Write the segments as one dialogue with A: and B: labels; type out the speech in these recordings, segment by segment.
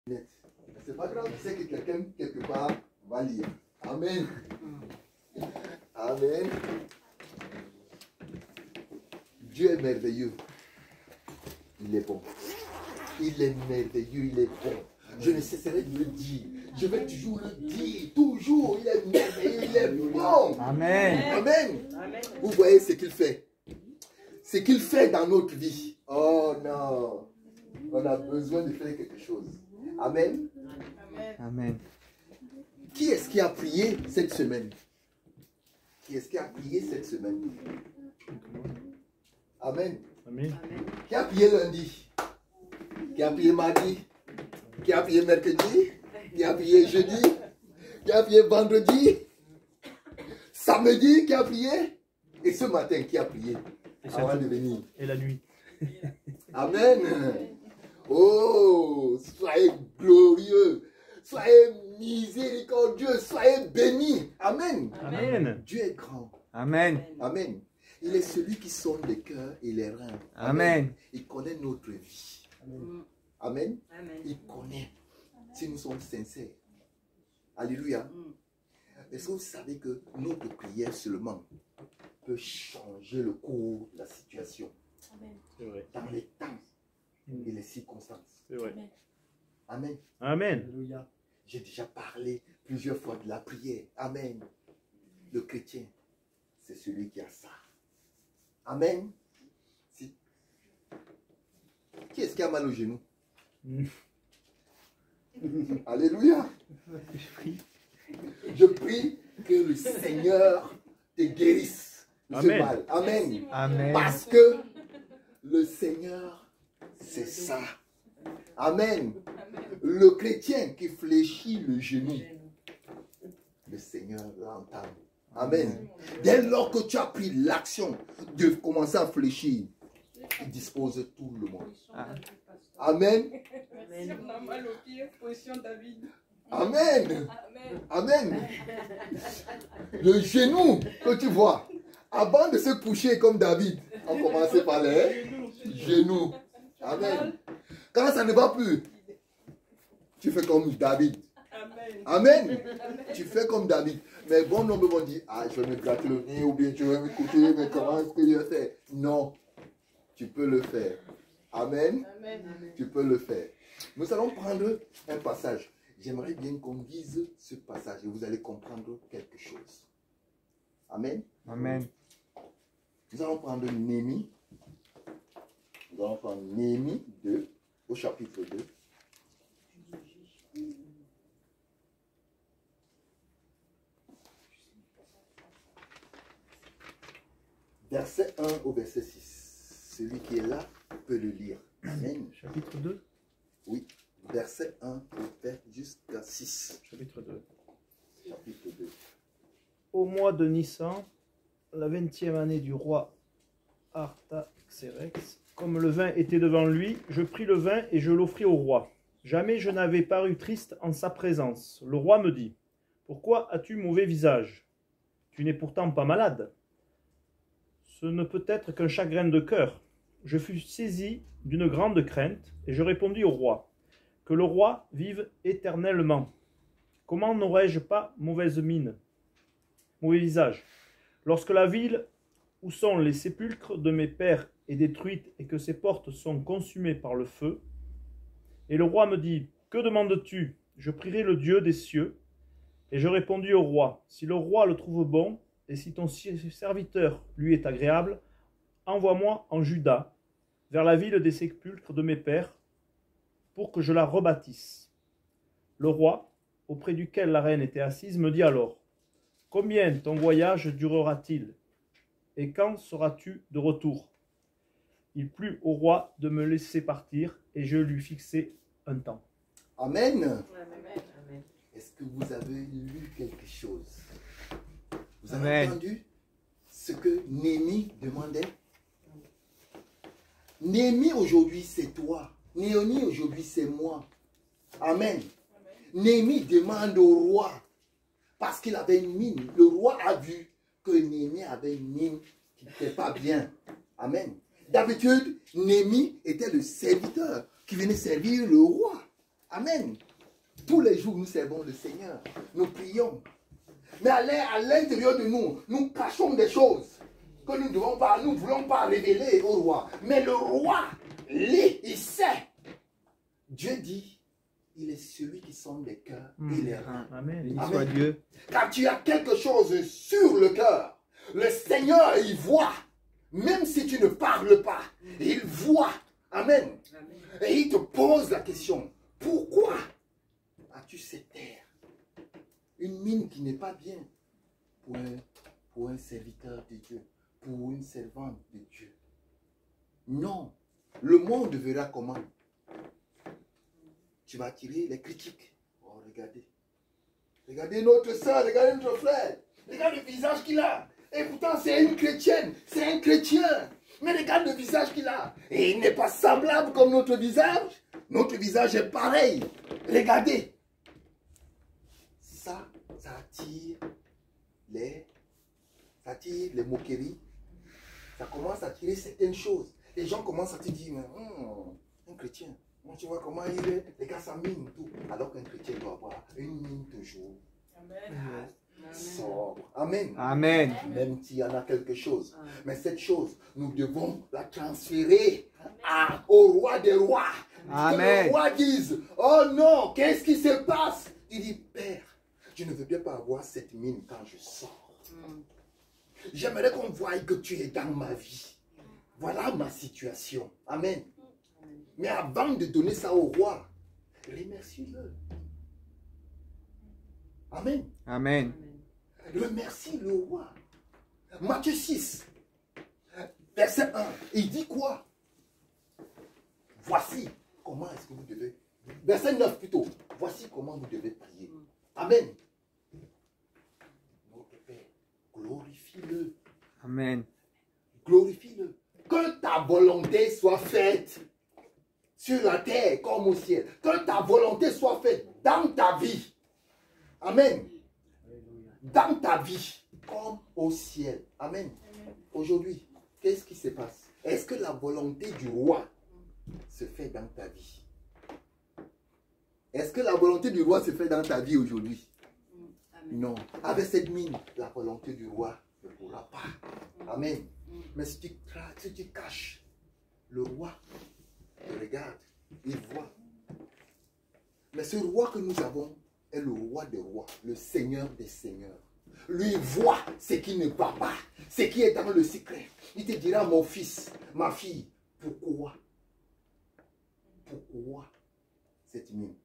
A: C'est pas grave, tu sais que quelqu'un, quelque part, va lire. Amen. Amen. Dieu est merveilleux. Il est bon. Il est merveilleux, il est bon. Je ne cesserai de le dire. Je vais toujours le dire. Toujours, il est merveilleux, il est bon.
B: Amen.
A: Amen. Amen. Vous voyez ce qu'il fait. Ce qu'il fait dans notre vie. Oh non. On a besoin de faire quelque chose. Amen.
B: Amen.
A: Qui est-ce qui a prié cette semaine? Qui est-ce qui a prié cette semaine? Amen.
B: Amen.
A: Qui a prié lundi? Qui a prié mardi? Qui a prié mercredi? Qui a prié jeudi? Qui a prié vendredi? Samedi, qui a prié? Et ce matin, qui a prié avant de venir?
B: Et la nuit.
A: Amen. Oh, soyez glorieux. Soyez miséricordieux. Soyez bénis. Amen.
B: Amen.
A: Dieu est grand.
B: Amen.
A: Amen. Il est celui qui sonde les cœurs et les reins.
B: Amen.
A: Il connaît notre vie. Amen.
C: Amen.
A: Il connaît si nous sommes sincères. Alléluia. Est-ce que vous savez que notre prière seulement peut changer le cours de la situation?
B: C'est vrai.
A: Dans les temps et les circonstances.
B: C'est vrai.
A: Amen.
B: Amen.
A: Alléluia. J'ai déjà parlé plusieurs fois de la prière. Amen. Le chrétien, c'est celui qui a ça. Amen. Si. Qui est-ce qui a mal au genou? Alléluia. Je prie que le Seigneur te guérisse de ce
B: Amen.
A: mal. Amen.
B: Amen.
A: Parce que le Seigneur, c'est ça. Amen. Le chrétien qui fléchit le genou, le Seigneur l'entend. Amen. Dès lors que tu as pris l'action de commencer à fléchir, il dispose tout le monde. Amen.
C: Si on a mal au pied, position David.
A: Amen. Amen. Le genou que tu vois, avant de se coucher comme David, on commençait par les genoux. Amen. Quand ça ne va plus, tu fais comme David. Amen. Tu fais comme David. Mais bon nombre vont dire, ah, je vais me gratter le nez ou bien tu vas m'écouter, mais comment est-ce que je vais faire? Non, tu peux le faire. Amen. Tu peux le faire. Nous allons prendre un passage. J'aimerais bien qu'on lise ce passage et vous allez comprendre quelque chose. Amen.
B: Amen.
A: Nous allons prendre Néhémie. Nous allons prendre Néhémie 2 au chapitre 2. Verset 1 au verset 6. Celui qui est là peut le lire. Amen.
B: Chapitre 2.
A: Oui. Verset 1 jusqu'à 6.
B: Chapitre 2.
A: Chapitre 2.
B: Au mois de Nissan, la 20e année du roi Artaxerxès, comme le vin était devant lui, je pris le vin et je l'offris au roi. Jamais je n'avais paru triste en sa présence. Le roi me dit, « Pourquoi as-tu mauvais visage? Tu n'es pourtant pas malade. Ce ne peut être qu'un chagrin de cœur. » Je fus saisi d'une grande crainte et je répondis au roi, « Que le roi vive éternellement. Comment n'aurais-je pas mauvaise mine, mauvais visage, lorsque la ville où sont les sépulcres de mes pères est détruite et que ses portes sont consumées par le feu? » Et le roi me dit, « Que demandes-tu? Je prierai le Dieu des cieux. » Et je répondis au roi, « Si le roi le trouve bon, et si ton serviteur lui est agréable, envoie-moi en Juda, vers la ville des sépulcres de mes pères, pour que je la rebâtisse. » Le roi, auprès duquel la reine était assise, me dit alors, « Combien ton voyage durera-t-il? Et quand seras-tu de retour? » Il plut au roi de me laisser partir, et je lui fixai un temps.
A: Amen. Est-ce que vous avez lu quelque chose? Vous avez
B: Amen.
A: entendu ce que Néhémie demandait? Néhémie aujourd'hui c'est toi. Néhémie aujourd'hui c'est moi. Amen. Néhémie demande au roi parce qu'il avait une mine. Le roi a vu que Néhémie avait une mine qui n'était pas bien. Amen. D'habitude, Néhémie était le serviteur qui venait servir le roi. Amen. Tous les jours, nous servons le Seigneur. Nous prions. Mais à l'intérieur de nous, nous cachons des choses que nous ne voulons pas révéler au roi. Mais le roi, il sait. Dieu dit, il est celui qui sonde les cœurs et les reins.
B: Amen. Béni
A: Amen.
B: soit Dieu.
A: Quand tu as quelque chose sur le cœur, le Seigneur, il voit. Même si tu ne parles pas, il voit. Amen. Et il te pose la question, pourquoi as-tu cette terre? Une mine qui n'est pas bien pour un serviteur de Dieu, pour une servante de Dieu. Non, le monde verra comment. Tu vas attirer les critiques. Oh, regardez. Regardez notre soeur, regardez notre frère. Regarde le visage qu'il a. Et pourtant, c'est une chrétienne, c'est un chrétien. Mais regarde le visage qu'il a. Et il n'est pas semblable comme notre visage. Notre visage est pareil. Regardez. Ça attire les moqueries. Ça commence à attirer certaines choses. Les gens commencent à te dire, un chrétien, tu vois comment il est, regarde sa mine, tout. Alors qu'un chrétien doit avoir une mine toujours.
C: Amen.
A: Sobre. Amen.
B: Amen.
A: Même s'il y en a quelque chose. Mais cette chose, nous devons la transférer au roi des rois.
B: Amen.
A: Que le roi dise, oh non, qu'est-ce qui se passe? Il dit, Père, je ne veux bien pas avoir cette mine quand je sors. J'aimerais qu'on voie que tu es dans ma vie. Voilà ma situation. Amen. Mais avant de donner ça au roi, remercie-le. Amen.
B: Amen.
A: Remercie le roi. Matthieu 6, verset 1, il dit quoi? Voici comment est-ce que vous devez... Verset 9 plutôt. Voici comment vous devez prier. Amen. Notre Père, glorifie-le.
B: Amen.
A: Glorifie-le. Que ta volonté soit faite sur la terre comme au ciel. Que ta volonté soit faite dans ta vie. Amen. Dans ta vie comme au ciel. Amen. Aujourd'hui, qu'est-ce qui se passe? Est-ce que la volonté du roi se fait dans ta vie? Est-ce que la volonté du roi se fait dans ta vie aujourd'hui? Non. Avec cette mine, la volonté du roi ne pourra pas. Amen. Mais si tu caches, le roi te regarde, il voit. Mais ce roi que nous avons est le roi des rois, le Seigneur des seigneurs. Lui voit ce qui ne va pas, ce qui est dans le secret. Il te dira, mon fils, ma fille, pourquoi cette mine?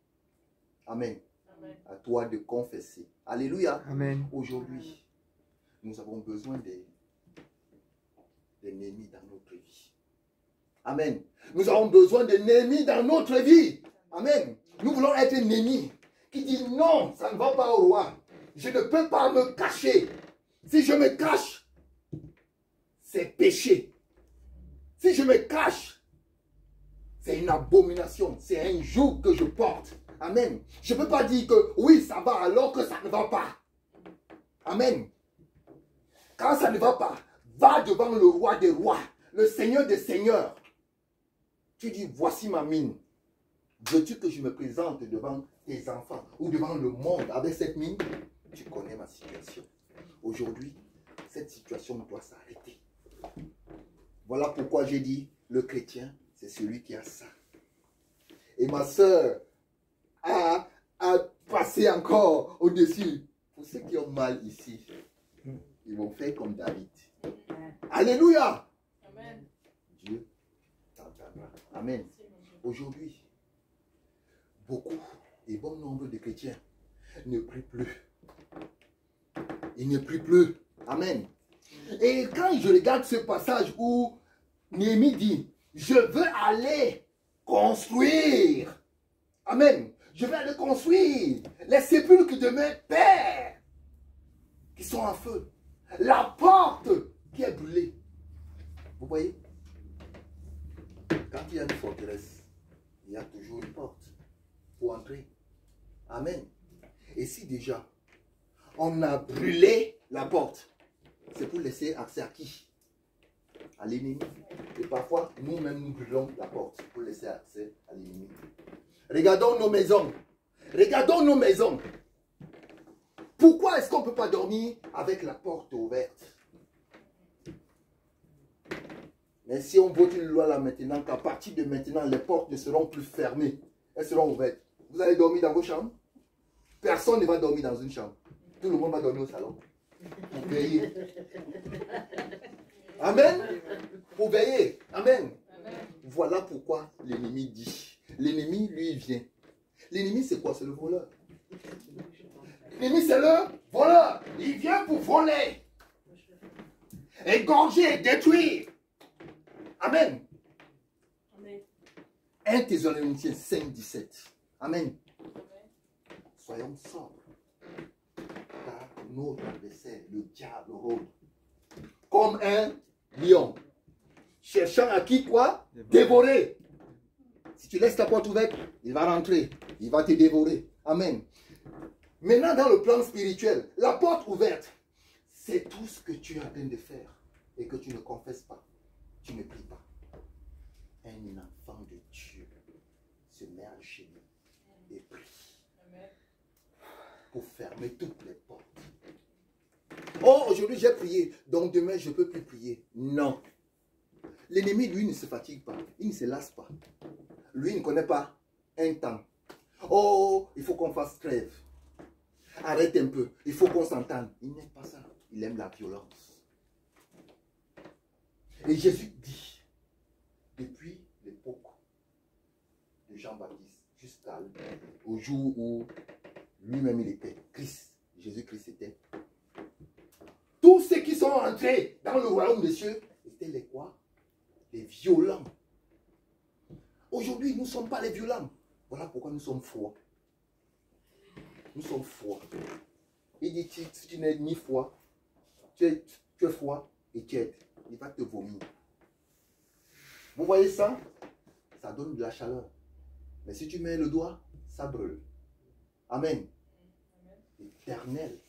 A: Amen.
C: Amen.
A: À toi de confesser. Alléluia.
B: Amen.
A: Aujourd'hui, nous avons besoin d'ennemis dans notre vie. Amen. Nous avons besoin d'ennemis dans notre vie. Amen. Nous voulons être ennemis qui disent non, ça ne va pas au roi. Je ne peux pas me cacher. Si je me cache, c'est péché. Si je me cache, c'est une abomination. C'est un joug que je porte. Amen. Je ne peux pas dire que oui, ça va alors que ça ne va pas. Amen. Quand ça ne va pas, va devant le roi des rois, le Seigneur des seigneurs. Tu dis, voici ma mine. Veux-tu que je me présente devant tes enfants ou devant le monde avec cette mine? Tu connais ma situation. Aujourd'hui, cette situation doit s'arrêter. Voilà pourquoi j'ai dit, le chrétien, c'est celui qui a ça. Et ma soeur a passé encore au-dessus. Pour ceux qui ont mal ici, ils vont faire comme David. Alléluia.
C: Amen.
A: Dieu t'entendra. Amen. Aujourd'hui, beaucoup et bon nombre de chrétiens ne prient plus. Ils ne prient plus. Amen. Et quand je regarde ce passage où Néhémie dit, je veux aller construire. Amen. Je vais aller construire les sépulcres de mes pères qui sont en feu. La porte qui est brûlée. Vous voyez? Quand il y a une forteresse, il y a toujours une porte pour entrer. Amen. Et si déjà on a brûlé la porte, c'est pour laisser accès à qui? À l'ennemi. Et parfois, nous-mêmes, nous brûlons la porte pour laisser accès à l'ennemi. Regardons nos maisons. Regardons nos maisons. Pourquoi est-ce qu'on ne peut pas dormir avec la porte ouverte? Mais si on vote une loi là maintenant, qu'à partir de maintenant, les portes ne seront plus fermées, elles seront ouvertes. Vous allez dormir dans vos chambres? Personne ne va dormir dans une chambre. Tout le monde va dormir au salon. Pour veiller. Amen. Pour veiller. Amen. Voilà pourquoi l'ennemi dit. L'ennemi, lui, il vient. L'ennemi, c'est quoi? C'est le voleur. L'ennemi, c'est le voleur. Il vient pour voler, égorger, détruire. Amen. 1 Thessaloniciens 5, 17. Amen. Soyons sobres. Car notre adversaire, le diable, rôde comme un lion, cherchant à qui quoi? Dévorer. Si tu laisses ta porte ouverte, il va rentrer. Il va te dévorer. Amen. Maintenant, dans le plan spirituel, la porte ouverte, c'est tout ce que tu es en train de faire et que tu ne confesses pas. Tu ne pries pas. Un enfant de Dieu se met à genoux et prie pour fermer toutes les portes. Oh, aujourd'hui j'ai prié, donc demain je ne peux plus prier. Non. L'ennemi, lui, ne se fatigue pas. Il ne se lasse pas. Lui, il ne connaît pas un temps. Oh, il faut qu'on fasse trêve. Arrête un peu. Il faut qu'on s'entende. Il n'aime pas ça. Il aime la violence. Et Jésus dit, depuis l'époque de Jean-Baptiste jusqu'au jour où lui-même il était, Christ, Jésus-Christ était, tous ceux qui sont entrés dans le royaume des cieux étaient les quoi? Les violents. Aujourd'hui, nous ne sommes pas les violents. Voilà pourquoi nous sommes froids. Nous sommes froids. Il dit, si tu n'es ni froid, tu es froid et tiède. Il va te vomir. Vous voyez ça? Ça donne de la chaleur. Mais si tu mets le doigt, ça brûle. Amen. Éternel.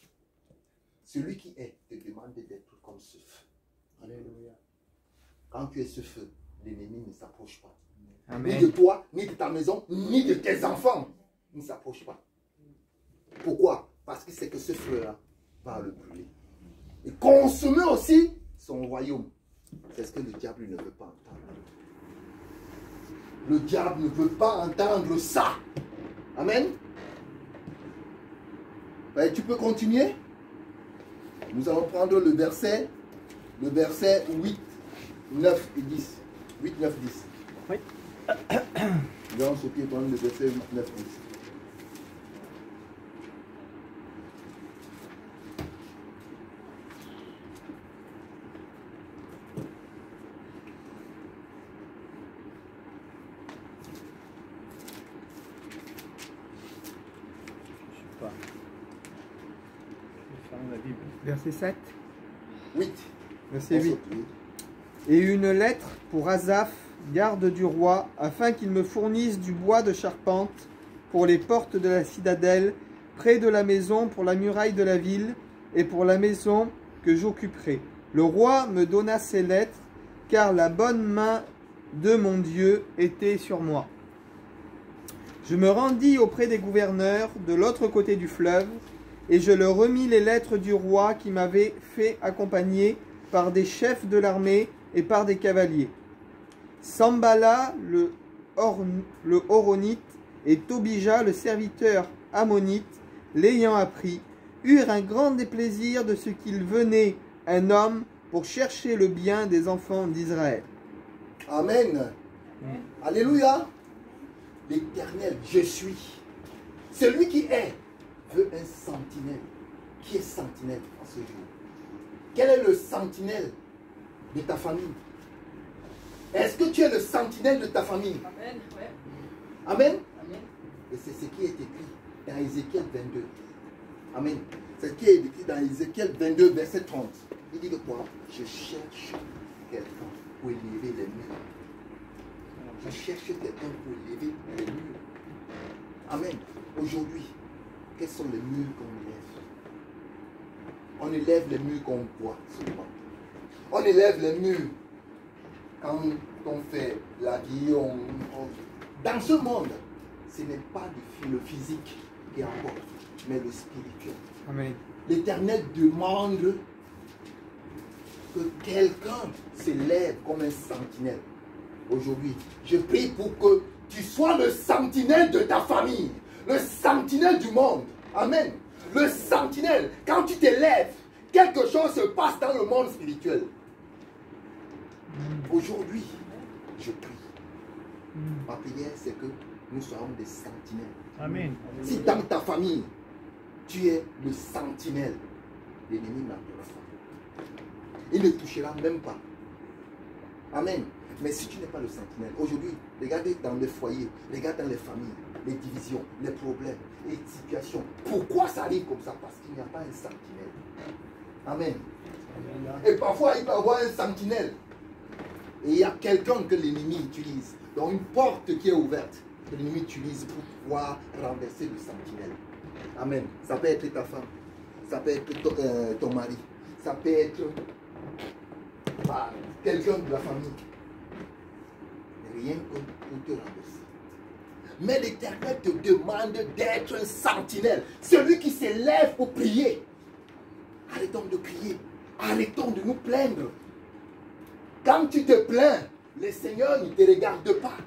A: Celui qui est te demande d'être comme ce feu. Alléluia. Quand tu es ce feu, l'ennemi ne s'approche pas. Amen. Ni de toi, ni de ta maison, ni de tes enfants. Il ne s'approche pas. Pourquoi? Parce que c'est que ce feu-là va le brûler. Et consumer aussi son royaume. C'est ce que le diable ne veut pas entendre. Le diable ne veut pas entendre ça. Amen. Ben, tu peux continuer. Nous allons prendre le verset 8, 9 et 10. 8, 9, 10.
B: Oui.
A: Nous allons sauter prendre le verset 8, 9, 10.
D: Verset 7.
A: 8.
D: Verset 8. Et une lettre pour Asaph, garde du roi, afin qu'il me fournisse du bois de charpente pour les portes de la citadelle, près de la maison, pour la muraille de la ville, et pour la maison que j'occuperai. Le roi me donna ces lettres, car la bonne main de mon Dieu était sur moi. Je me rendis auprès des gouverneurs de l'autre côté du fleuve, et je leur remis les lettres du roi qui m'avait fait accompagner par des chefs de l'armée et par des cavaliers. Sambala, le Horonite, et Tobija, le serviteur ammonite, l'ayant appris, eurent un grand déplaisir de ce qu'il venait un homme pour chercher le bien des enfants d'Israël.
A: Amen. Alléluia. L'Éternel, je suis. Celui qui est, veut un sentinelle. Qui est sentinelle en ce jour? Quel est le sentinelle de ta famille? Est-ce que tu es le sentinelle de ta famille?
C: Amen. Ouais.
A: Amen.
C: Amen.
A: Et c'est ce qui est écrit dans Ézéchiel 22. Amen. C'est ce qui est écrit dans Ézéchiel 22, verset 30. Il dit que quoi? Je cherche quelqu'un pour élever les murs. Je cherche quelqu'un pour élever les murs. Amen. Aujourd'hui, quels sont les murs qu'on élève? On élève les murs qu'on voit souvent. On élève les murs quand on fait la vie. Dans ce monde, ce n'est pas le physique qui importe, mais le spirituel.
D: Amen.
A: L'Éternel demande que quelqu'un se lève comme un sentinelle. Aujourd'hui, je prie pour que tu sois le sentinelle de ta famille, le sentinelle du monde. Amen. Le sentinelle, quand tu te lèves, quelque chose se passe dans le monde spirituel. Aujourd'hui, je prie. Ma prière, c'est que nous soyons des sentinelles.
B: Amen.
A: Si dans ta famille, tu es le sentinelle, l'ennemi n'attendra pas. Il ne touchera même pas. Amen. Mais si tu n'es pas le sentinelle, aujourd'hui, regardez dans les foyers, regarde dans les familles, les divisions, les problèmes, les situations. Pourquoi ça arrive comme ça? Parce qu'il n'y a pas un sentinelle. Amen. Et parfois, il peut y avoir un sentinelle. Et il y a quelqu'un que l'ennemi utilise. Donc une porte qui est ouverte, que l'ennemi utilise pour pouvoir renverser le sentinelle. Amen. Ça peut être ta femme, ça peut être ton mari, ça peut être quelqu'un de la famille. Rien que pour te renverser. Mais l'Éternel te demande d'être un sentinelle, celui qui se lève pour prier. Arrêtons de crier, arrêtons de nous plaindre. Quand tu te plains, le Seigneur ne te regarde pas.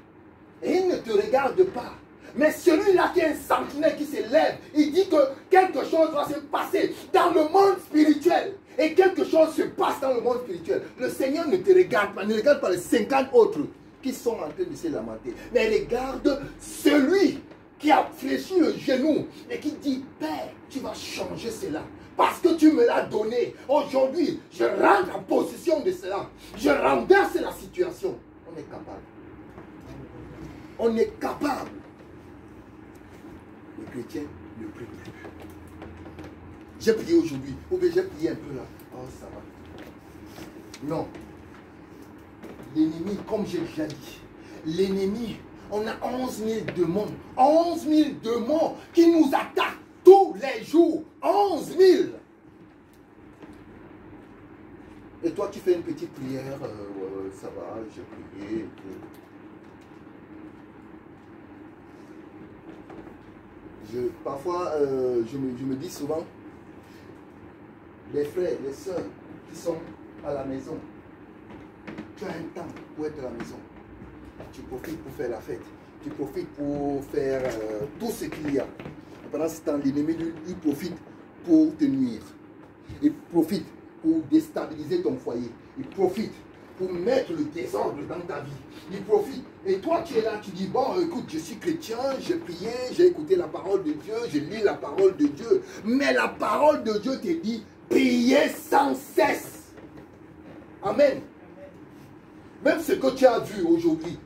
A: Et il ne te regarde pas. Mais celui-là qui est un sentinelle qui se lève, il dit que quelque chose doit se passer dans le monde spirituel. Et quelque chose se passe dans le monde spirituel. Le Seigneur ne te regarde pas, ne regarde pas les 50 autres qui sont en train de se lamenter. Mais regarde celui qui a fléchi le genou et qui dit, Père, tu vas changer cela. Parce que tu me l'as donné. Aujourd'hui, je rentre en possession de cela. Je renverse la situation. On est capable. On est capable. Le chrétien ne prie plus. J'ai prié aujourd'hui. Ou bien j'ai prié un peu là. Oh, ça va. Non. L'ennemi, comme j'ai déjà dit, l'ennemi, on a 11 000 démons. 11 000 démons qui nous attaquent tous les jours. 11 000. Et toi, tu fais une petite prière. Ça va, j'ai prié. Parfois, je me dis souvent, les frères, les sœurs qui sont à la maison, tu as un temps pour être à la maison. Tu profites pour faire la fête. Tu profites pour faire tout ce qu'il y a. Et pendant ce temps, l'ennemi lui profite pour te nuire. Il profite pour déstabiliser ton foyer. Il profite pour mettre le désordre dans ta vie. Il profite. Et toi, tu es là, tu dis, bon, écoute, je suis chrétien, j'ai prié, j'ai écouté la parole de Dieu, j'ai lu la parole de Dieu. Mais la parole de Dieu te dit, priez sans cesse. Amen. Même ce que tu as vu aujourd'hui,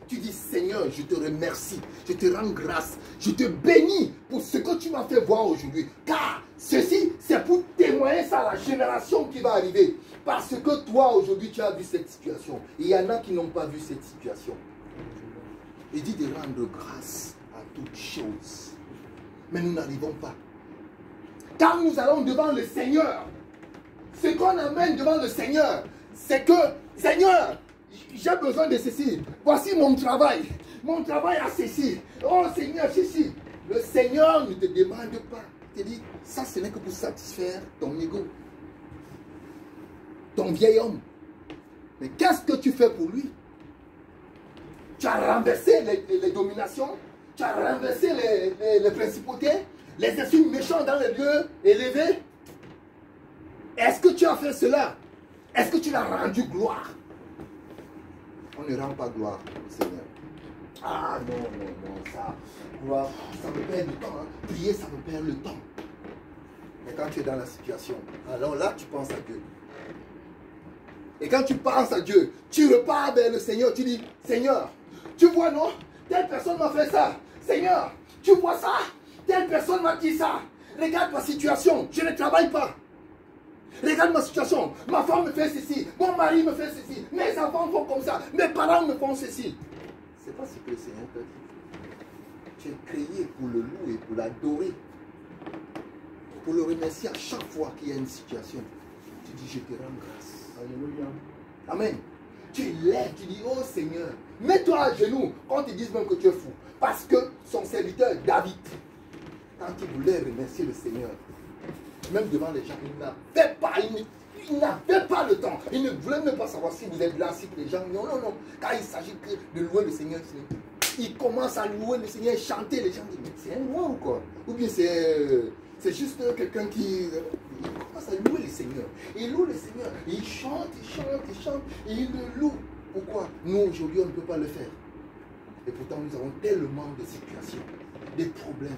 A: tu dis, Seigneur, je te remercie, je te rends grâce, je te bénis pour ce que tu m'as fait voir aujourd'hui. Car ceci, c'est pour témoigner ça à la génération qui va arriver. Parce que toi, aujourd'hui, tu as vu cette situation. Il y en a qui n'ont pas vu cette situation. Il dit de rendre grâce à toutes choses. Mais nous n'arrivons pas. Quand nous allons devant le Seigneur, ce qu'on amène devant le Seigneur, c'est que, Seigneur, j'ai besoin de ceci. Voici mon travail. Mon travail a ceci. Oh Seigneur, ceci. Le Seigneur ne te demande pas. Il te dit, ça ce n'est que pour satisfaire ton ego. Ton vieil homme. Mais qu'est-ce que tu fais pour lui? Tu as renversé les dominations. Tu as renversé les principautés. Les esprits méchants dans les lieux élevés. Est-ce que tu as fait cela? Est-ce que tu l'as rendu gloire? On ne rend pas gloire au Seigneur. Ah non, ça, gloire, ça me perd du temps. Hein. Prier, ça me perd le temps. Mais quand tu es dans la situation, alors là, tu penses à Dieu. Et quand tu penses à Dieu, tu repars vers le Seigneur, tu dis, Seigneur, tu vois non? Telle personne m'a fait ça. Seigneur, tu vois ça? Telle personne m'a dit ça. Regarde ma situation, je ne travaille pas. Regarde ma situation, ma femme me fait ceci, mon mari me fait ceci, mes enfants font comme ça, mes parents me font ceci. C'est pas ce que le Seigneur t'a dit. Tu es créé pour le louer, pour l'adorer, pour le remercier à chaque fois qu'il y a une situation. Tu dis, je te rends grâce. Alléluia. Amen. Tu lèves, tu dis, oh Seigneur, Mets-toi à genoux quand ils disent même que tu es fou. Parce que son serviteur David, quand il voulait remercier le Seigneur, même devant les gens, il n'avait pas le temps. Il ne voulait même pas savoir si vous êtes là, si les gens... Non, non, non. Quand il s'agit de louer le Seigneur, il commence à louer le Seigneur, chanter. Les gens disent, mais c'est un roi ou quoi? Ou bien c'est juste quelqu'un qui... Il commence à louer le Seigneur. Il loue le Seigneur. Il chante, il chante, il chante. Et il le loue. Pourquoi? Nous, aujourd'hui, on ne peut pas le faire. Et pourtant, nous avons tellement de situations, des problèmes.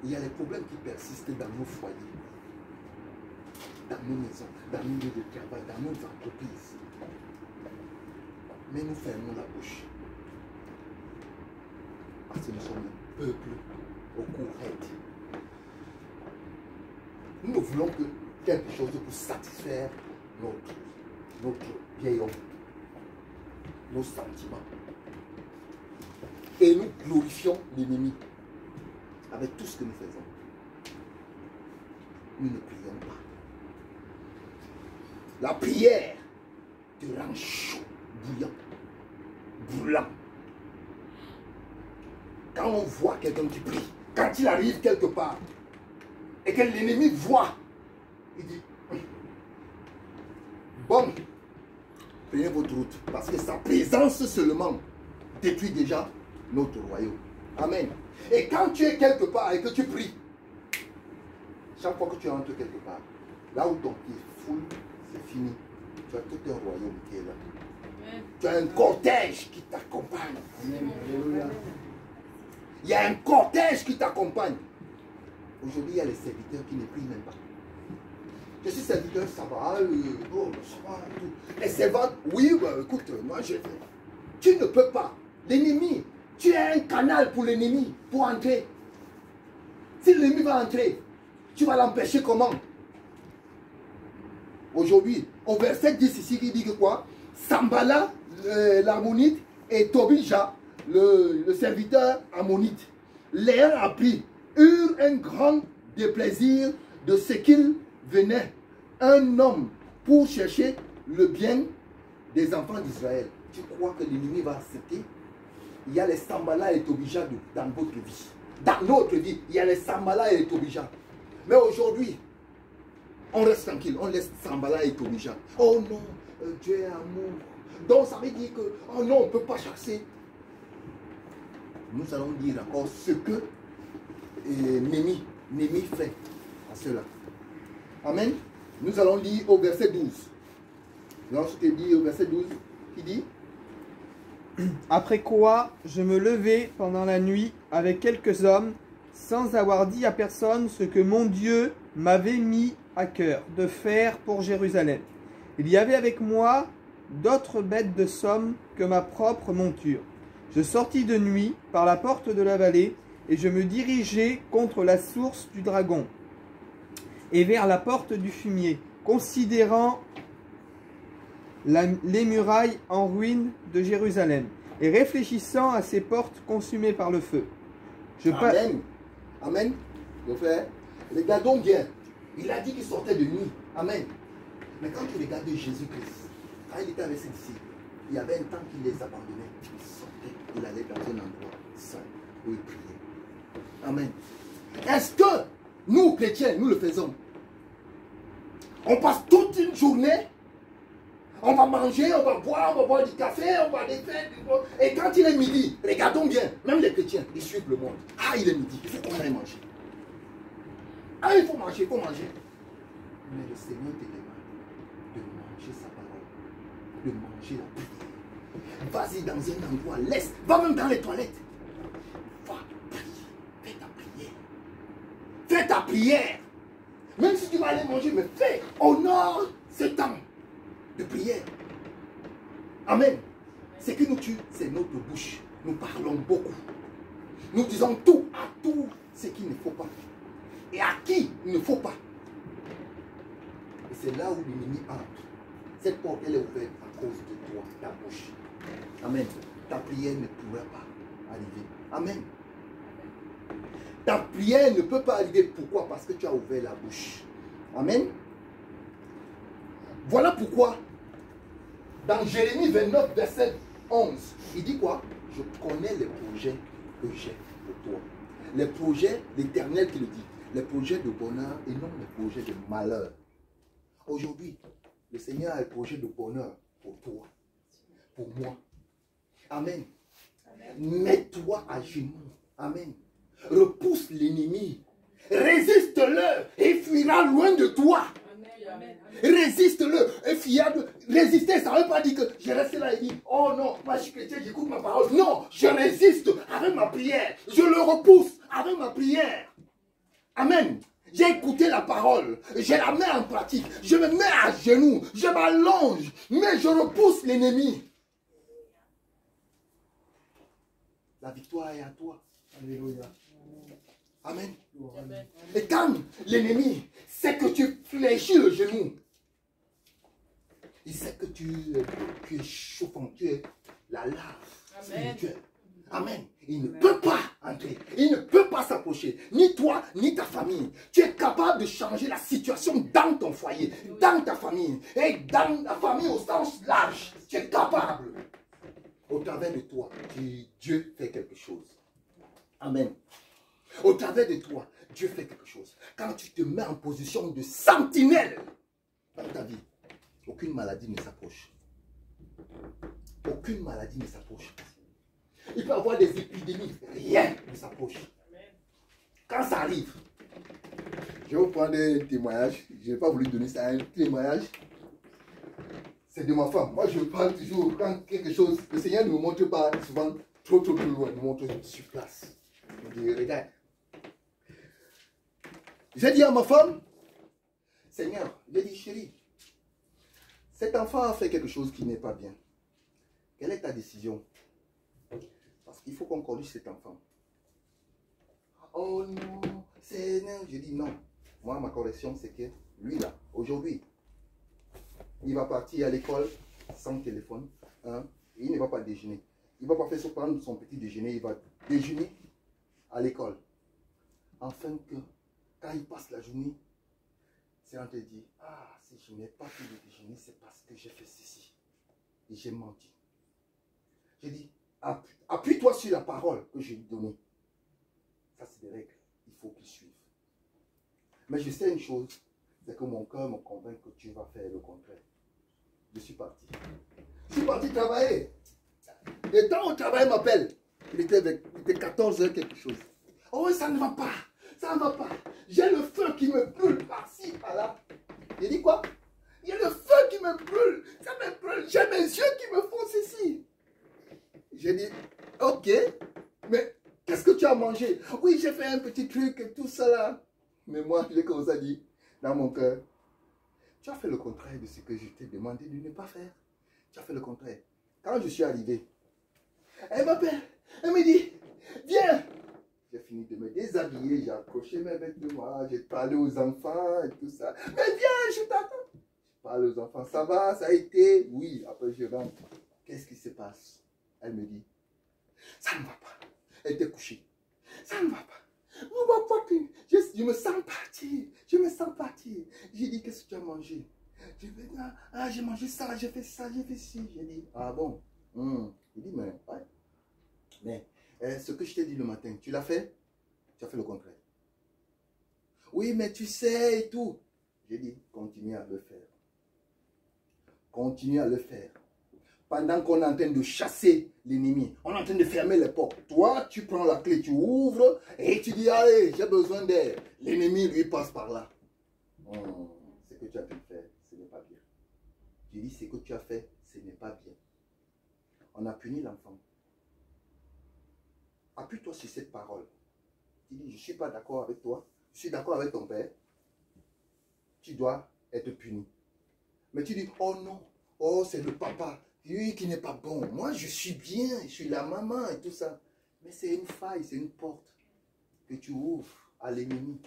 A: Il y a les problèmes qui persistent dans nos foyers, dans nos maisons, dans nos lieux de travail, dans nos entreprises. Mais nous fermons la bouche. Parce que nous sommes un peuple au cou raide. Nous ne voulons que quelque chose pour satisfaire notre vieil homme, nos sentiments. Et nous glorifions l'ennemi avec tout ce que nous faisons. Nous ne prions pas. La prière te rend chaud, bouillant, brûlant. Quand on voit quelqu'un qui prie, quand il arrive quelque part, et que l'ennemi voit, il dit, bon, prenez votre route, parce que sa présence seulement détruit déjà notre royaume. Amen. Et quand tu es quelque part et que tu pries, chaque fois que tu entres quelque part, là où ton pied foule, c'est fini. Tu as tout un royaume qui est là. Amen. Tu as un cortège qui t'accompagne. Il y a un cortège qui t'accompagne. Aujourd'hui, il y a les serviteurs qui ne prient même pas. Je suis serviteur, ça va, bon, ça va, tout. Les servantes, oui, bah, écoute, moi je... Tu ne peux pas. L'ennemi, tu es un canal pour l'ennemi, pour entrer. Si l'ennemi va entrer, tu vas l'empêcher comment? Aujourd'hui, au verset 10 ici, il dit que quoi? Sambala, l'ammonite, et Tobija, le serviteur ammonite, l'ayant appris, eurent un grand déplaisir de ce qu'il venait, un homme, pour chercher le bien des enfants d'Israël. Tu crois que l'ennemi va accepter? Il y a les Sambala et Tobija dans votre vie. Dans notre vie, il y a les Sambala et les Tobija. Mais aujourd'hui, on reste tranquille, on laisse Sambala et Tobija. Oh non, Dieu est amour. Donc ça veut dire que, oh non, on ne peut pas chasser. Nous allons dire encore ce que Némi fait à cela. Amen. Nous allons lire au verset 12. Lorsqu'il dit au verset 12, il dit:
D: Après quoi, je me levai pendant la nuit avec quelques hommes, sans avoir dit à personne ce que mon Dieu m'avait mis à cœur de faire pour Jérusalem. Il y avait avec moi d'autres bêtes de somme que ma propre monture. Je sortis de nuit par la porte de la vallée, et je me dirigeai contre la source du dragon, et vers la porte du fumier, considérant les murailles en ruine de Jérusalem, et réfléchissant à ces portes consumées par le feu.
A: Amen. Amen. Mon frère, regardons bien. Il a dit qu'il sortait de nuit. Amen. Mais quand tu regardes Jésus-Christ, quand il était avec ses disciples, il y avait un temps qu'il les abandonnait. Il sortait, il allait dans un endroit saint où il priait. Amen. Est-ce que nous, chrétiens, nous le faisons? On passe toute une journée, on va manger, on va boire du café, on va aller faire du... Et quand il est midi, regardons bien, même les chrétiens, ils suivent le monde. Ah, il est midi, il faut qu'on aille manger. Ah, il faut manger, il faut manger. Mais le Seigneur te demande de manger sa parole, de manger la prière. Vas-y dans un endroit, laisse, va même dans les toilettes. Va prier, fais ta prière. Fais ta prière. Même si tu vas aller manger, mais fais, honore ce temps de prière. Amen. Ce qui nous tue, c'est notre bouche. Nous parlons beaucoup. Nous disons tout à tout ce qu'il ne faut pas. Et à qui il ne faut pas. Et c'est là où l'ennemi entre. Cette porte, elle est ouverte à cause de toi, ta bouche. Amen. Ta prière ne pourra pas arriver. Amen. Ta prière ne peut pas arriver. Pourquoi? Parce que tu as ouvert la bouche. Amen. Voilà pourquoi, dans Jérémie 29, verset 11. Il dit quoi? Je connais les projets que j'ai pour toi. Les projets, l'Éternel qui le dit. Les projets de bonheur et non les projets de malheur. Aujourd'hui, le Seigneur a le projet de bonheur pour toi, pour moi. Amen. Mets-toi à genoux. Amen. Repousse l'ennemi. Résiste-le et il fuira loin de toi. Résiste-le et fiable. Résister, ça ne veut pas dire que je reste là et dis, oh non, moi je suis chrétien, j'écoute ma parole. Non, je résiste avec ma prière. Je le repousse avec ma prière. Amen. J'ai écouté la parole, je la mets en pratique, je me mets à genoux, je m'allonge, mais je repousse l'ennemi. La victoire est à toi. Alléluia. Amen. Et quand l'ennemi sait que tu fléchis le genou, il sait que tu es chauffant, tu es la lave spirituelle. Amen. Il ne peut pas entrer. Il ne peut pas s'approcher. Ni toi, ni ta famille. Tu es capable de changer la situation dans ton foyer, dans ta famille. Et dans la famille au sens large. Tu es capable. Au travers de toi, Dieu fait quelque chose. Amen. Au travers de toi, Dieu fait quelque chose. Quand tu te mets en position de sentinelle dans ta vie, aucune maladie ne s'approche. Aucune maladie ne s'approche. Il peut y avoir des épidémies, rien ne s'approche. Quand ça arrive, je vais vous prendre un témoignage. Je n'ai pas voulu donner ça, un témoignage. C'est de ma femme. Moi, je parle toujours quand quelque chose, le Seigneur ne me montre pas souvent trop loin, il me montre sur place. Je me dis, regarde. J'ai dit à ma femme, Seigneur, j'ai dit, chérie, cet enfant a fait quelque chose qui n'est pas bien. Quelle est ta décision? Parce qu'il faut qu'on corrige cet enfant. Oh non, c'est... Je dis non. Moi, ma correction, c'est que lui, là, aujourd'hui, il va partir à l'école sans téléphone. Hein, et il ne va pas déjeuner. Il ne va pas faire prendre son petit déjeuner. Il va déjeuner à l'école. Afin que, quand il passe la journée, c'est on te dit, ah, si je n'ai pas pu le déjeuner, c'est parce que j'ai fait ceci. Et j'ai menti. J'ai dit, appuie-toi sur la parole que je lui ai donnée. Ça, c'est des règles. Il faut qu'il suive. Mais je sais une chose, c'est que mon cœur me convainc que tu vas faire le contraire. Je suis parti. Je suis parti travailler. Et quand au travail m'appelle, il était 14 h quelque chose. Oh, ça ne va pas. Ça ne va pas. J'ai le feu qui me brûle par-ci, par-là. Il dit quoi? Il y a le feu qui me brûle. Ça me brûle. J'ai mes yeux qui me font ceci. J'ai dit, ok, mais qu'est-ce que tu as mangé? Oui, j'ai fait un petit truc et tout ça là. Mais moi, j'ai commencé à dire, dans mon cœur, tu as fait le contraire de ce que je t'ai demandé de ne pas faire. Tu as fait le contraire. Quand je suis arrivé, elle m'appelle, elle me dit, viens. J'ai fini de me déshabiller, j'ai accroché mes vêtements, j'ai parlé aux enfants et tout ça. Mais viens, je t'attends. Je parle aux enfants, ça va, ça a été? Oui, après je rentre. Qu'est-ce qui se passe? Elle me dit, ça ne va pas. Elle était couchée. Ça ne va pas. Je me sens partir. Je me sens partir. J'ai dit, qu'est-ce que tu as mangé? J'ai dit, ah, j'ai mangé ça, j'ai fait ça, j'ai fait ci. J'ai dit, ah bon? Il dit, mais, ouais. Mais, ce que je t'ai dit le matin, tu l'as fait? Tu as fait le contraire. Oui, mais tu sais et tout. J'ai dit, continue à le faire. Continue à le faire. Pendant qu'on est en train de chasser l'ennemi, on est en train de fermer les portes. Toi, tu prends la clé, tu ouvres et tu dis, allez, j'ai besoin d'air. L'ennemi, lui, passe par là. Ce que tu as pu faire, ce n'est pas bien. Tu dis, ce que tu as fait, ce n'est pas bien. On a puni l'enfant. Appuie-toi sur cette parole. Tu dis, je ne suis pas d'accord avec toi. Je suis d'accord avec ton père. Tu dois être puni. Mais tu dis, oh non, oh c'est le papa. Lui qui n'est pas bon. Moi, je suis bien, je suis la maman et tout ça. Mais c'est une faille, c'est une porte que tu ouvres à l'ennemi.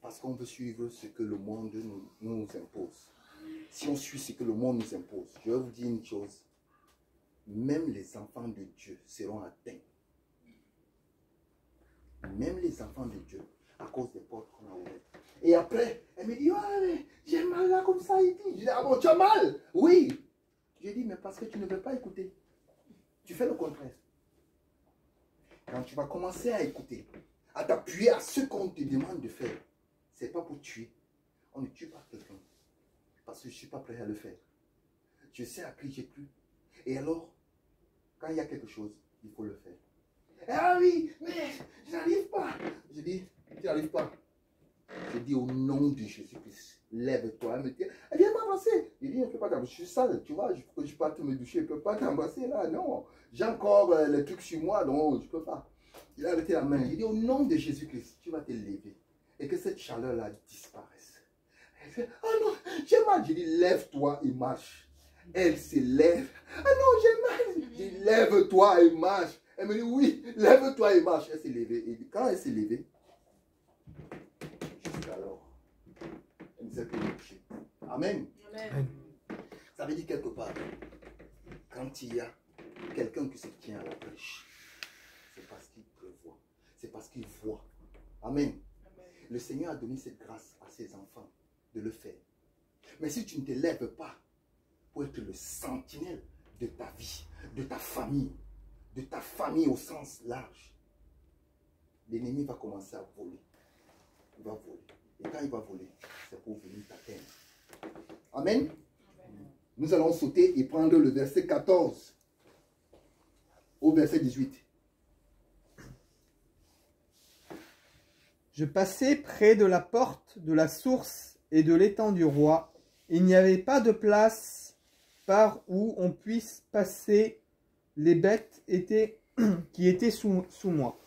A: Parce qu'on veut suivre ce que le monde nous impose. Si on suit ce que le monde nous impose, je vais vous dire une chose. Même les enfants de Dieu seront atteints. Même les enfants de Dieu, à cause des portes qu'on a ouvertes. Et après, elle me dit, oh, j'ai mal là comme ça. Je dis, ah bon, tu as mal? Oui. Je dis, mais parce que tu ne veux pas écouter. Tu fais le contraire. Quand tu vas commencer à écouter, à t'appuyer à ce qu'on te demande de faire, ce n'est pas pour tuer. On ne tue pas quelqu'un. Parce que je ne suis pas prêt à le faire. Je sais à qui j'ai cru. Et alors, quand il y a quelque chose, il faut le faire. Ah oui, mais je n'arrive pas. Je dis, tu n'arrives pas. Je dis au nom de Jésus-Christ, lève-toi. Elle me dit, viens m'embrasser. Je dis, je ne peux pas t'embrasser. Je suis sale, tu vois, je parte me doucher. Je ne peux pas t'embrasser là, non. J'ai encore les trucs sur moi, donc je ne peux pas. Il a arrêté la main. Il dit, au nom de Jésus-Christ, tu vas te lever. Et que cette chaleur-là disparaisse. Elle fait, oh non, j'ai mal. Je dis, lève-toi et marche. Elle se lève. Ah non, j'ai mal. Je dis, lève-toi et marche. Elle me dit, oui, lève-toi et marche. Elle s'est levée. Et quand elle s'est levée, jusqu'alors, elle ne s'est plus touchée. Amen.
C: Amen.
A: Ça veut dire quelque part, quand il y a quelqu'un qui se tient à la brèche, c'est parce qu'il prévoit. C'est parce qu'il voit. Amen.
C: Amen.
A: Le Seigneur a donné cette grâce à ses enfants de le faire. Mais si tu ne te lèves pas pour être le sentinelle de ta vie, de ta famille au sens large, l'ennemi va commencer à voler. Il va voler. Et quand il va voler, c'est pour venir t'atteindre. Amen.
C: Amen.
A: Nous allons sauter et prendre le verset 14 au verset 18.
D: Je passai près de la porte de la source et de l'étang du roi. Il n'y avait pas de place par où on puisse passer. Les bêtes qui étaient sous moi.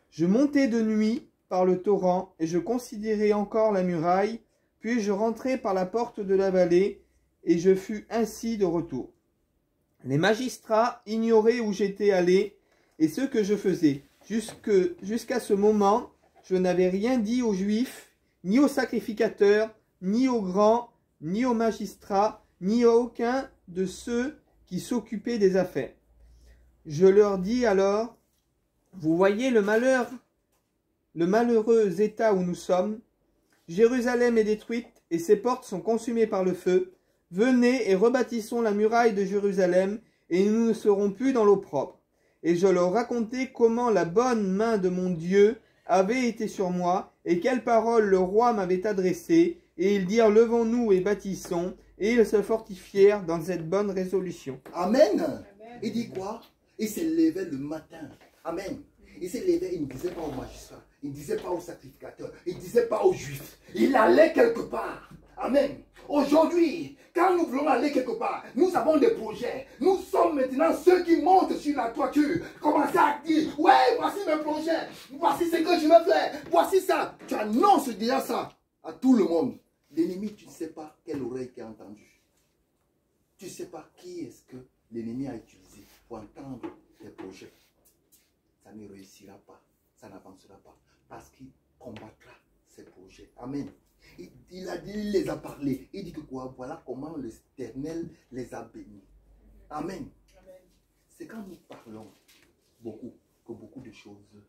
D: Je montai de nuit par le torrent et je considérai encore la muraille, puis je rentrai par la porte de la vallée et je fus ainsi de retour. Les magistrats ignoraient où j'étais allé et ce que je faisais. Jusqu'à ce moment, je n'avais rien dit aux Juifs, ni aux sacrificateurs, ni aux grands, ni aux magistrats, ni à aucun de ceux qui s'occupaient des affaires. Je leur dis alors, vous voyez le malheureux état où nous sommes. Jérusalem est détruite et ses portes sont consumées par le feu. Venez et rebâtissons la muraille de Jérusalem et nous ne serons plus dans l'opprobre. Et je leur racontai comment la bonne main de mon Dieu avait été sur moi et quelles paroles le roi m'avait adressées. Et ils dirent, levons-nous et bâtissons. Et ils se fortifièrent dans cette bonne résolution.
A: Amen.
C: Amen.
A: Il dit quoi? Il s'est levé le matin. Amen. Il s'est levé, il ne disait pas aux magistrats, il ne disait pas aux sacrificateurs, il ne disait pas aux juifs. Il allait quelque part. Amen. Aujourd'hui, quand nous voulons aller quelque part, nous avons des projets. Nous sommes maintenant ceux qui montent sur la toiture. Commencez à dire, ouais, voici mes projets. Voici ce que je veux faire. Voici ça. Tu annonces déjà ça à tout le monde. L'ennemi, tu ne sais pas quelle oreille qui a entendu. Tu ne sais pas qui est-ce que l'ennemi a utilisé pour entendre tes projets. Ça ne réussira pas, ça n'avancera pas, parce qu'il combattra ses projets. Amen. Il a dit, il les a parlé. Il dit que quoi? Voilà comment l'Éternel les a bénis. Amen.
C: Amen.
A: C'est quand nous parlons beaucoup que beaucoup de choses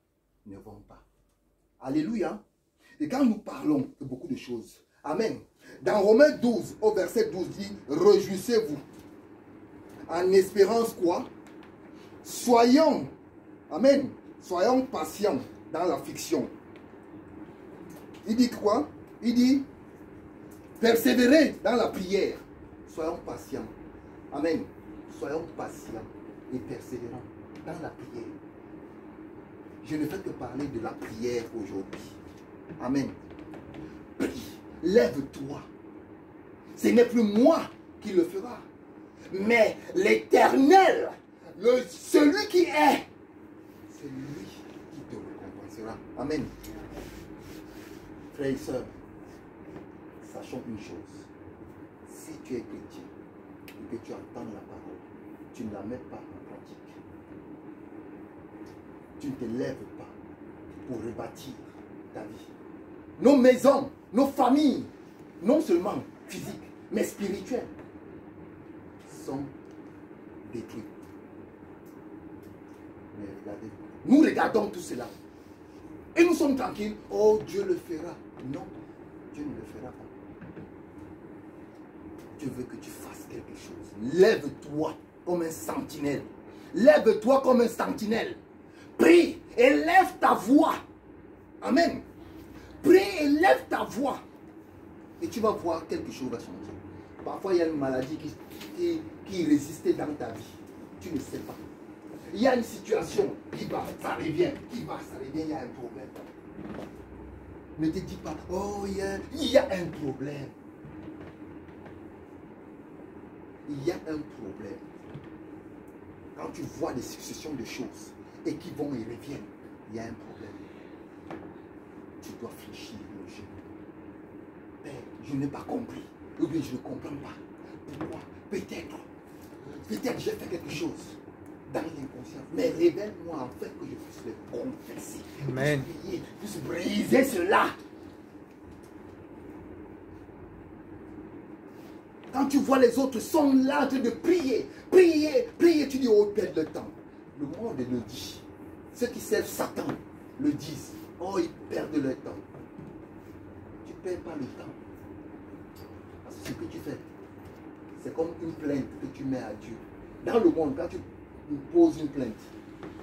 A: ne vont pas. Alléluia. Et quand nous parlons que beaucoup de choses. Amen. Dans Romains 12, au verset 12, dit, réjouissez-vous. En espérance quoi? Soyons, amen, soyons patients dans l'affliction. Il dit quoi? Il dit, persévérez dans la prière. Soyons patients. Amen. Soyons patients et persévérants dans la prière. Je ne fais que parler de la prière aujourd'hui. Amen. Prie, lève-toi. Ce n'est plus moi qui le fera, mais l'Éternel, celui qui est, c'est lui qui te récompensera. Amen. Frères et sœurs, sachons une chose. Si tu es chrétien et que tu entends la parole, tu ne la mets pas en pratique. Tu ne te lèves pas pour rebâtir ta vie. Nos maisons, nos familles, non seulement physiques, mais spirituelles, sont détruites. Mais regardez, nous regardons tout cela. Et nous sommes tranquilles. Oh, Dieu le fera. Non, Dieu ne le fera pas. Dieu veut que tu fasses quelque chose. Lève-toi comme un sentinelle. Lève-toi comme un sentinelle. Prie et lève ta voix. Amen. Prie et lève ta voix. Et tu vas voir quelque chose va changer. Parfois, il y a une maladie qui résistait dans ta vie. Tu ne sais pas. Il y a une situation qui va, ça revient, qui va, ça revient, il y a un problème. Ne te dis pas, oh, il y a un problème. Il y a un problème. Quand tu vois des successions de choses et qui vont et reviennent, il y a un problème. Tu dois fléchir le genou. Père, je n'ai pas compris. Ou bien je ne comprends pas. Pourquoi? Peut-être j'ai fait quelque chose dans l'inconscient. Mais révèle-moi en fait que je puisse le confesser.
D: Amen.
A: Que je puisse briser cela. Quand tu vois les autres sont là en train de prier, prier, tu dis, oh, perdre le temps. Le monde le dit. Ceux qui servent Satan le disent. Oh, ils perdent le temps. Tu ne perds pas le temps. Parce que ce que tu fais, c'est comme une plainte que tu mets à Dieu. Dans le monde, quand tu poses une plainte,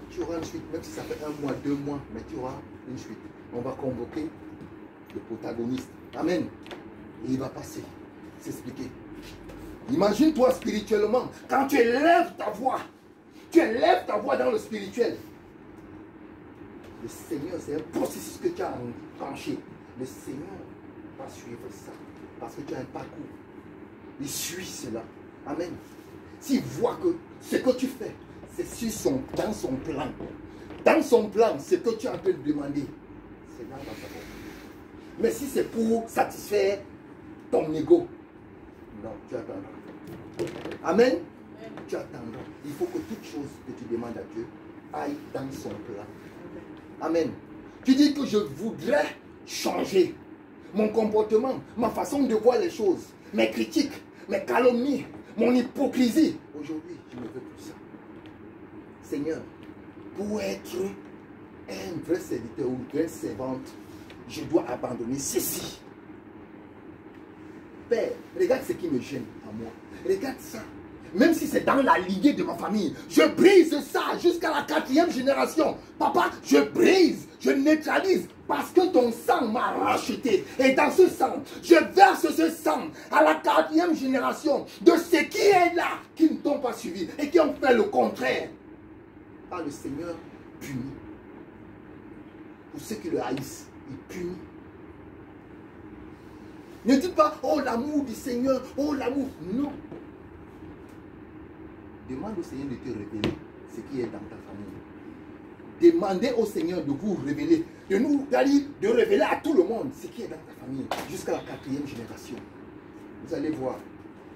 A: tu auras une suite, même si ça fait 1 mois, 2 mois, mais tu auras une suite. On va convoquer le protagoniste. Amen. Et il va passer, s'expliquer. Imagine-toi spirituellement, quand tu élèves ta voix dans le spirituel. Le Seigneur, c'est un processus que tu as enclenché. Le Seigneur va suivre ça. Parce que tu as un parcours. Il suit cela. Amen. S'il voit que ce que tu fais, c'est dans son plan. Dans son plan, ce que tu as en train de demander, c'est là dans sa vie. Mais si c'est pour satisfaire ton ego, non, tu attendras. Amen. Tu attendras. Il faut que toute chose que tu demandes à Dieu aille dans son plan. Amen. Tu dis que je voudrais changer mon comportement, ma façon de voir les choses, mes critiques, mes calomnies, mon hypocrisie. Aujourd'hui, je ne veux plus ça. Seigneur, pour être un vrai serviteur ou une vraie servante, je dois abandonner ceci. Père, regarde ce qui me gêne à moi. Regarde ça. Même si c'est dans la lignée de ma famille, je brise ça jusqu'à la 4e génération. Papa, je brise, je neutralise parce que ton sang m'a racheté. Et dans ce sang, je verse ce sang à la 4e génération de ceux qui est là, qui ne t'ont pas suivi et qui ont fait le contraire. Ah, le Seigneur punit. Pour ceux qui le haïssent, il punit. Ne dites pas, oh l'amour du Seigneur, oh l'amour. Non. Demande au Seigneur de te révéler ce qui est dans ta famille. Demandez au Seigneur de vous révéler, de révéler à tout le monde ce qui est dans ta famille, jusqu'à la 4e génération. Vous allez voir,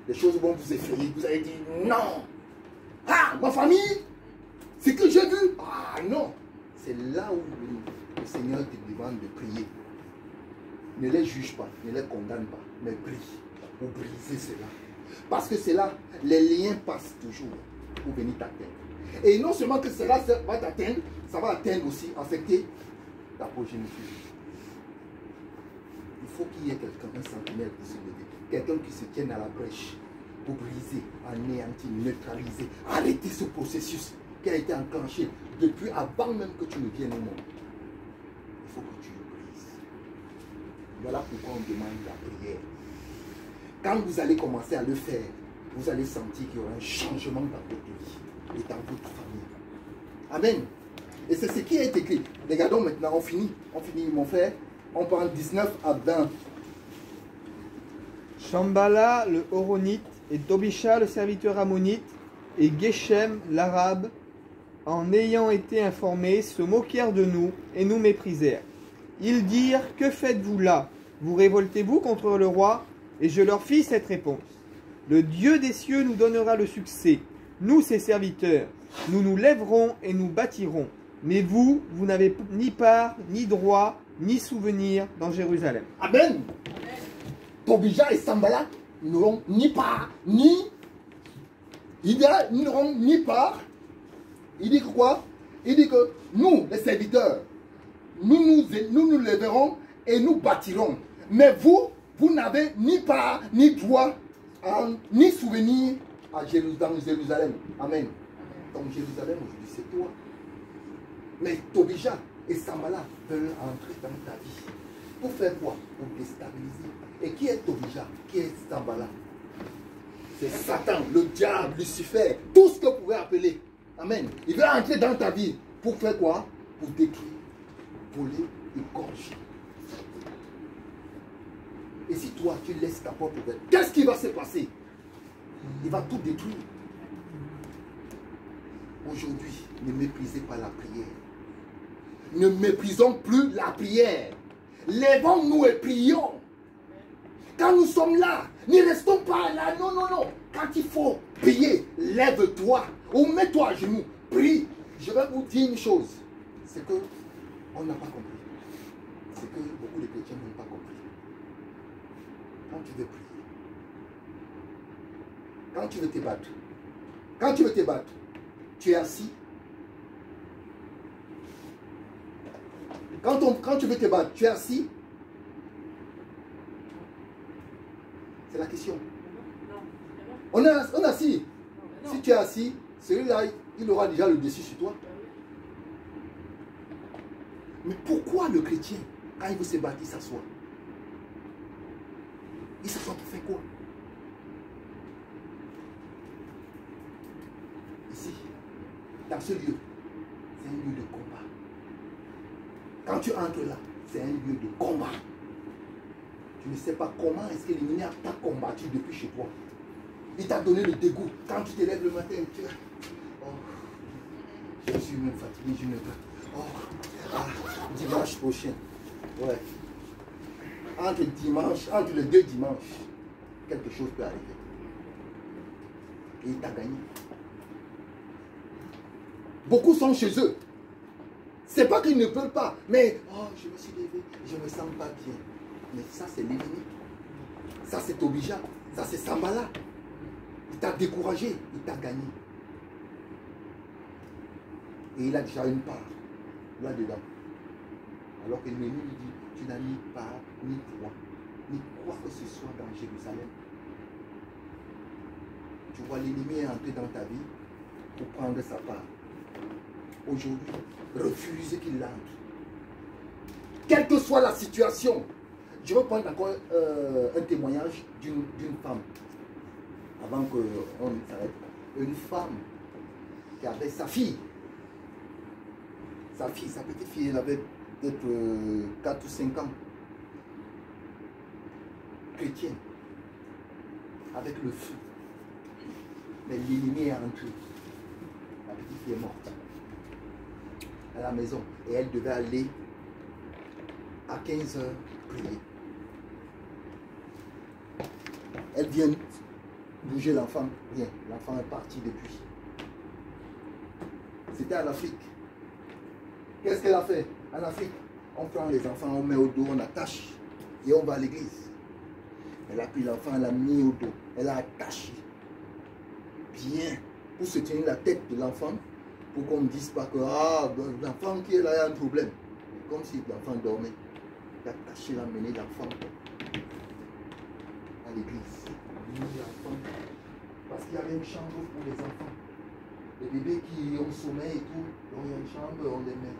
A: les choses vont vous effrayer. Vous allez dire, non. Ah, ma famille, ce que j'ai vu. Ah non. C'est là où le Seigneur te demande de prier. Ne les juge pas, ne les condamne pas, mais prie pour briser cela. Parce que c'est là, les liens passent toujours pour venir t'atteindre. Et non seulement que cela va t'atteindre, ça va atteindre aussi, affecter ta progéniture. Il faut qu'il y ait quelqu'un, un sentinelle qui se lève, quelqu'un qui se tienne à la brèche pour briser, anéantir, neutraliser, arrêter ce processus qui a été enclenché depuis avant même que tu ne viennes au monde. Il faut que tu le brises. Voilà pourquoi on demande la prière. Quand vous allez commencer à le faire, vous allez sentir qu'il y aura un changement dans votre vie et dans votre famille. Amen. Et c'est ce qui est écrit. Regardons maintenant, on finit mon frère. On prend 19 à 20.
D: Shambhala le Horonite et Tobisha le serviteur ammonite et Geshem l'arabe, en ayant été informés, se moquèrent de nous et nous méprisèrent. Ils dirent, que faites-vous là? Vous révoltez-vous contre le roi? Et je leur fis cette réponse. Le Dieu des cieux nous donnera le succès. Nous, ses serviteurs, nous nous lèverons et nous bâtirons. Mais vous, vous n'avez ni part, ni droit, ni souvenir dans Jérusalem.
A: Amen. Tobija et Sambala n'auront ni part, ni... Ils n'auront ni part. Il dit quoi? Il dit que nous, les serviteurs, nous nous lèverons et nous bâtirons. Mais vous, vous n'avez ni part, ni droit, ni souvenir à Jérusalem. Amen. Donc Jérusalem aujourd'hui c'est toi. Mais Tobija et Sambala veulent entrer dans ta vie. Pour faire quoi? Pour déstabiliser. Et qui est Tobija? Qui est Sambala? C'est Satan, le diable, Lucifer, tout ce que vous pouvez appeler. Amen. Il veut entrer dans ta vie. Pour faire quoi? Pour détruire, voler, égorger. Et si toi, tu laisses ta porte ouverte, qu'est-ce qui va se passer? Il va tout détruire. Aujourd'hui, ne méprisez pas la prière. Ne méprisons plus la prière. Lèvons-nous et prions. Quand nous sommes là, ne restons pas là. Non, non, non. Quand il faut prier, lève-toi ou mets-toi à genoux. Prie. Je vais vous dire une chose. C'est que on n'a pas compris. C'est que beaucoup de chrétiens n'ont pas compris. Quand tu veux prier, quand tu veux te battre, tu es assis. Quand tu veux te battre, tu es assis. C'est la question. On est assis. Si tu es assis, celui-là, il aura déjà le dessus sur toi. Mais pourquoi le chrétien, quand il veut se battre, il s'assoit? Il s'assoit pour faire quoi? Ici, dans ce lieu, c'est un lieu de combat. Quand tu entres là, c'est un lieu de combat. Tu ne sais pas comment est-ce que l'ennemi t'a combattu depuis chez toi. Il t'a donné le dégoût. Quand tu te lèves le matin, tu es... Oh, je suis même fatigué, je ne peux... Oh, dimanche prochain. Ouais. Entre les deux dimanches, quelque chose peut arriver. Et il t'a gagné. Beaucoup sont chez eux. C'est pas qu'ils ne peuvent pas, mais oh, je me suis levé, je me sens pas bien. Mais ça, c'est l'ennemi. Ça, c'est Tobija. Ça, c'est Sambala. Il t'a découragé, il t'a gagné. Et il a déjà une part là-dedans. Alors que l'ennemi lui dit, tu n'as ni part, ni droit, ni quoi que ce soit dans Jérusalem. Tu vois, l'ennemi est entré dans ta vie pour prendre sa part. Aujourd'hui, refuse qu'il entre. Quelle que soit la situation, je vais prendre encore un témoignage d'une femme, avant qu'on s'arrête. Une femme qui avait sa fille. Sa petite fille, elle avait peut-être 4 ou 5 ans. Chrétienne. Avec le feu. Mais l'ennemi est entré. La petite fille est morte. À la maison. Et elle devait aller à 15 h prier. Elle vient bouger l'enfant. Rien. L'enfant est parti depuis. C'était en Afrique. Qu'est-ce qu'elle a fait? En Afrique, on prend les enfants, on met au dos, on attache et on va à l'église. Elle a pris l'enfant, elle l'a mis au dos. Elle a attaché bien pour se tenir la tête de l'enfant pour qu'on ne dise pas que l'enfant qui est là, il y a un problème. Comme si l'enfant dormait. Elle a attaché, l'a mené l'enfant à l'église. Parce qu'il y avait une chambre pour les enfants. Les bébés qui ont sommeil et tout, donc il y a une chambre, on les met.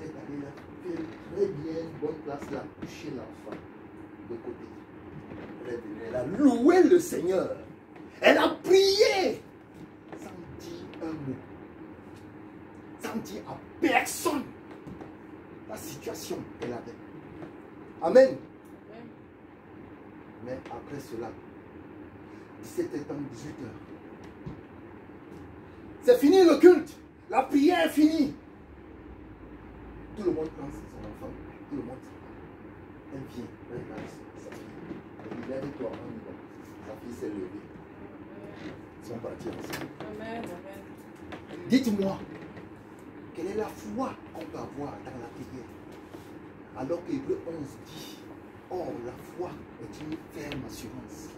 A: Elle est allée là, fait très bien, une bonne place là, coucher l'enfant de côté. Elle est venue, elle a loué le Seigneur. Elle a prié sans dire un mot. Sans dire à personne la situation qu'elle avait. Amen. Mais après cela, 17h, 18h. C'est fini le culte. La prière est finie. Tout le monde prend son enfant. Tout le monde. Elle vient. Elle regarde sa fille. Elle dit, lève-toi, on y va. Sa fille s'est levée. Ils sont partis ensemble.
C: Amen, amen.
A: Dites-moi, quelle est la foi qu'on peut avoir dans la prière? Alors que Hébreux 11 dit, or la foi est une ferme assurance.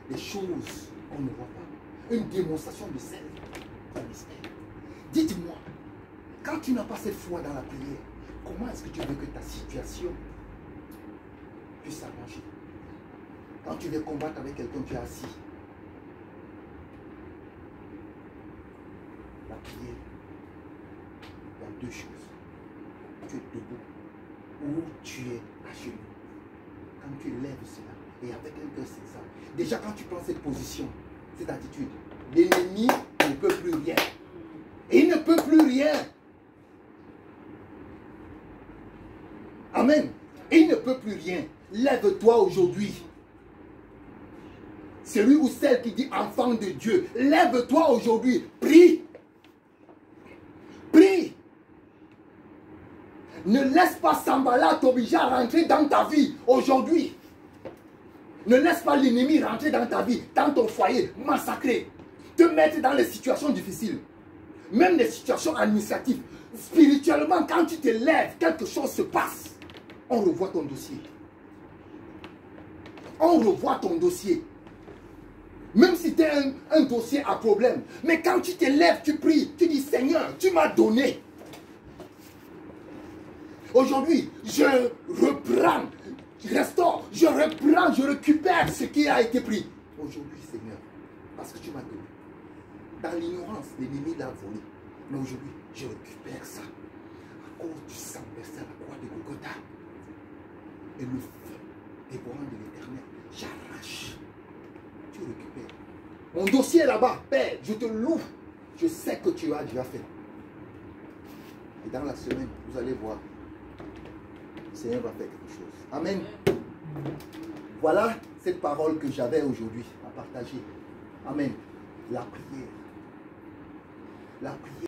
A: Des choses qu'on ne voit pas. Une démonstration de celle d'un mystère. Dites-moi, quand tu n'as pas cette foi dans la prière, comment est-ce que tu veux que ta situation puisse s'arranger? Quand tu veux combattre avec quelqu'un, tu es assis. La prière, il y a deux choses. Tu es debout ou tu es à genoux. Quand tu lèves cela, et avec un cœur sincère, déjà quand tu prends cette position, cette attitude, l'ennemi ne peut plus rien. Il ne peut plus rien. Amen. Il ne peut plus rien. Lève-toi aujourd'hui. Celui ou celle qui dit enfant de Dieu, lève-toi aujourd'hui. Prie. Prie. Ne laisse pas Sambala t'obliger à rentrer dans ta vie aujourd'hui. Ne laisse pas l'ennemi rentrer dans ta vie, dans ton foyer, massacrer, te mettre dans les situations difficiles, même les situations administratives. Spirituellement, quand tu te lèves, quelque chose se passe. On revoit ton dossier. On revoit ton dossier. Même si tu es un dossier à problème. Mais quand tu te lèves, tu pries, tu dis Seigneur, tu m'as donné. Aujourd'hui, je reprends, je restaure, je reprends, je récupère ce qui a été pris. Aujourd'hui, Seigneur, parce que tu m'as donné. Dans l'ignorance, l'ennemi l'a volé. Mais aujourd'hui, je récupère ça. À cause du sang versé à la croix de Golgotha. Et le feu dévorant de l'éternel, j'arrache. Tu récupères. Mon dossier est là-bas, Père, je te loue. Je sais que tu as déjà fait. Et dans la semaine, vous allez voir. Le Seigneur va faire quelque chose. Amen. Voilà cette parole que j'avais aujourd'hui à partager. Amen. La prière. La prière.